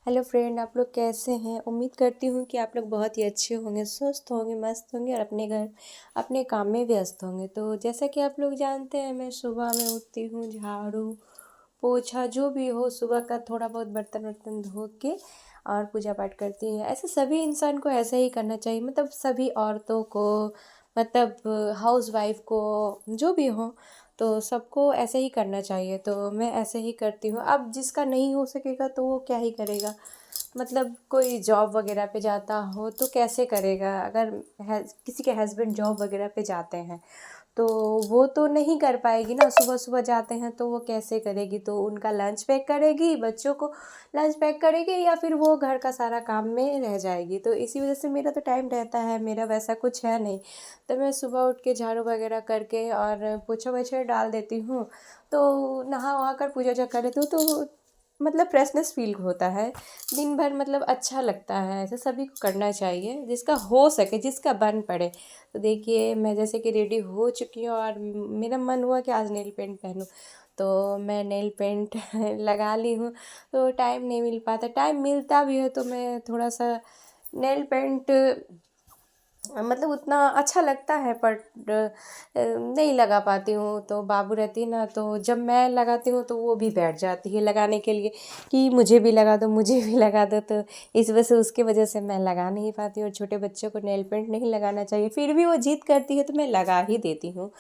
Hello friend, आप लोग कैसे हैं? उम्मीद करती हूँ कि आप लोग बहुत ही अच्छे होंगे, स्वस्थ होंगे, मस्त होंगे और अपने काम में व्यस्त होंगे। तो जैसा कि आप लोग जानते हैं, मैं सुबह में उठती हूँ, झाड़ू पोछा जो भी हो, सुबह का थोड़ा बहुत बर्तन वर्तन धो के और पूजा पाठ करती हैं। ऐसे सभी इंसान को ऐसा ही करना चाहिए, मतलब सभी औरतों को, मतलब हाउस वाइफ को, जो भी हो, तो सबको ऐसे ही करना चाहिए। तो मैं ऐसे ही करती हूँ। अब जिसका नहीं हो सकेगा तो वो क्या ही करेगा, मतलब कोई जॉब वगैरह पे जाता हो तो कैसे करेगा। अगर किसी के हस्बैंड जॉब वगैरह पे जाते हैं तो वो तो नहीं कर पाएगी ना, सुबह सुबह जाते हैं तो वो कैसे करेगी। तो उनका लंच पैक करेगी, बच्चों को लंच पैक करेगी, या फिर वो घर का सारा काम में रह जाएगी। तो इसी वजह से मेरा तो टाइम रहता है, मेरा वैसा कुछ है नहीं। तो मैं सुबह उठ के झाड़ू वगैरह करके और पोछा वोछा डाल देती हूँ। तो नहा वहा कर पूजा वूजा कर लेती हूँ, तो मतलब फ्रेशनेस फील होता है दिन भर, मतलब अच्छा लगता है। ऐसे सभी को करना चाहिए, जिसका हो सके, जिसका बन पड़े। तो देखिए, मैं जैसे कि रेडी हो चुकी हूँ और मेरा मन हुआ कि आज नेल पेंट पहनूं, तो मैं नेल पेंट लगा ली हूँ। तो टाइम नहीं मिल पाता, टाइम मिलता भी है तो मैं थोड़ा सा नेल पेंट, मतलब उतना अच्छा लगता है पर नहीं लगा पाती हूँ। तो बाबू रहती है ना, तो जब मैं लगाती हूँ तो वो भी बैठ जाती है लगाने के लिए कि मुझे भी लगा दो, मुझे भी लगा दो। तो इस वजह से, उसके वजह से मैं लगा नहीं पाती हूँ। और छोटे बच्चों को नेल पेंट नहीं लगाना चाहिए, फिर भी वो जिद करती है तो मैं लगा ही देती हूँ।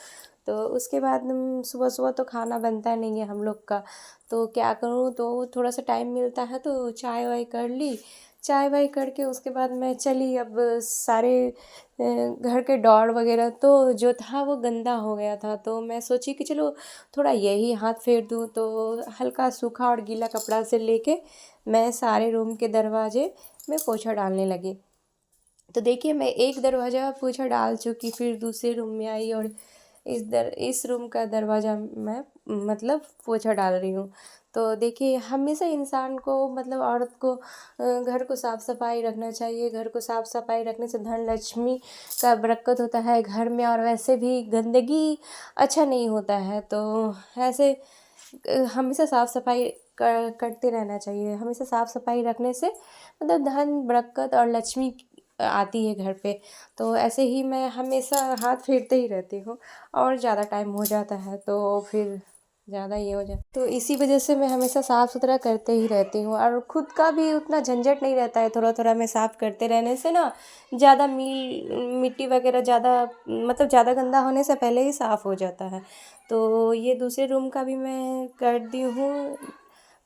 तो उसके बाद सुबह सुबह तो खाना बनता नहीं है हम लोग का, तो क्या करूँ। तो थोड़ा सा टाइम मिलता है तो चाय वाय कर ली, चाय वाय करके उसके बाद मैं चली। अब सारे घर के डॉर वगैरह तो जो था वो गंदा हो गया था, तो मैं सोची कि चलो थोड़ा यही हाथ फेर दूँ। तो हल्का सूखा और गीला कपड़ा से लेके मैं सारे रूम के दरवाजे में पोछा डालने लगी। तो देखिए, मैं एक दरवाज़ा पोछा डाल चुकी, फिर दूसरे रूम में आई और इस रूम का दरवाज़ा मैं, मतलब पोछा डाल रही हूँ। तो देखिए, हमेशा इंसान को, मतलब औरत को घर को साफ़ सफाई रखना चाहिए। घर को साफ़ सफाई रखने से धन लक्ष्मी का बरकत होता है घर में, और वैसे भी गंदगी अच्छा नहीं होता है। तो ऐसे हमेशा साफ़ सफाई करते रहना चाहिए। हमेशा साफ़ सफाई रखने से मतलब धन बरकत और लक्ष्मी आती है घर पे। तो ऐसे ही मैं हमेशा हाथ फेरते ही रहती हूँ, और ज़्यादा टाइम हो जाता है तो फिर ज़्यादा ये हो जाता, तो इसी वजह से मैं हमेशा साफ़ सुथरा करते ही रहती हूँ। और खुद का भी उतना झंझट नहीं रहता है, थोड़ा थोड़ा मैं साफ़ करते रहने से ना, ज़्यादा मिट्टी वगैरह ज़्यादा, मतलब ज़्यादा गंदा होने से पहले ही साफ़ हो जाता है। तो ये दूसरे रूम का भी मैं कर दी हूँ।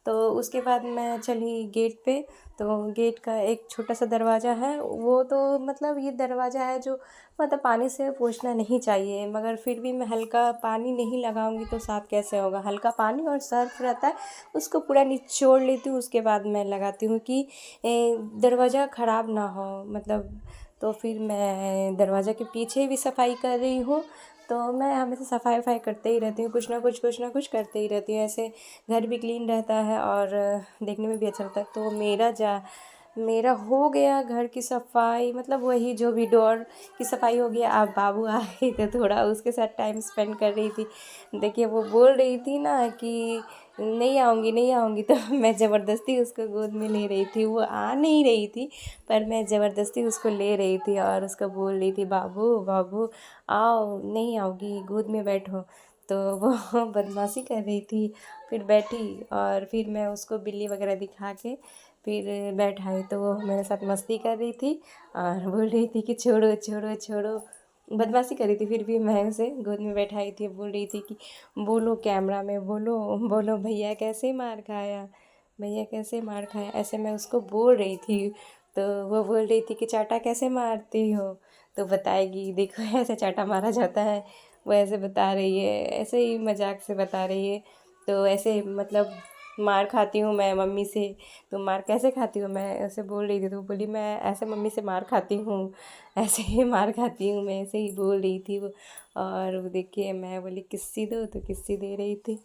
तो उसके बाद मैं चली गेट पे। तो गेट का एक छोटा सा दरवाज़ा है, वो तो मतलब ये दरवाज़ा है जो, मतलब पानी से पोंछना नहीं चाहिए, मगर फिर भी मैं हल्का पानी नहीं लगाऊंगी तो साफ़ कैसे होगा। हल्का पानी और सर्फ रहता है, उसको पूरा निचोड़ लेती हूँ, उसके बाद मैं लगाती हूँ कि दरवाज़ा ख़राब ना हो, मतलब। तो फिर मैं दरवाज़ा के पीछे भी सफाई कर रही हूँ। तो मैं हमेशा सफाई वफाई करते ही रहती हूँ, कुछ ना कुछ करते ही रहती हूँ। ऐसे घर भी क्लीन रहता है और देखने में भी अच्छा लगता है। तो मेरा हो गया घर की सफाई, मतलब वही जो भी डोर की सफाई हो गया। अब बाबू आ गई तो थोड़ा उसके साथ टाइम स्पेंड कर रही थी। देखिए, वो बोल रही थी ना कि नहीं आऊँगी, नहीं आऊँगी, तो मैं ज़बरदस्ती उसको गोद में ले रही थी। वो आ नहीं रही थी, पर मैं ज़बरदस्ती उसको ले रही थी और उसको बोल रही थी, बाबू बाबू आओ, नहीं आओगी, गोद में बैठो। तो वो बदमाशी कर रही थी, फिर बैठी और फिर मैं उसको बिल्ली वगैरह दिखा के फिर बैठाई। तो वो मेरे साथ मस्ती कर रही थी और बोल रही थी कि छोड़ो छोड़ो छोड़ो, बदमाशी कर रही थी। फिर भी मैं उसे गोद में बैठाई थी, बोल रही थी कि बोलो, कैमरा में बोलो, बोलो भैया कैसे मार खाया, भैया कैसे मार खाया, ऐसे मैं उसको बोल रही थी। तो वो बोल रही थी कि चाटा कैसे मारती हो, तो बताएगी, देखो ऐसे चाटा मारा जाता है। वो ऐसे बता रही है, ऐसे ही मजाक से बता रही है। तो ऐसे, मतलब मार खाती हूँ मैं मम्मी से, तो मार कैसे खाती हूँ, मैं ऐसे बोल रही थी। तो बोली, मैं ऐसे मम्मी से मार खाती हूँ, ऐसे ही मार खाती हूँ, मैं ऐसे ही बोल रही थी वो। और वो देखिए, मैं बोली किस्सी दो, तो किस्सी दे रही थी।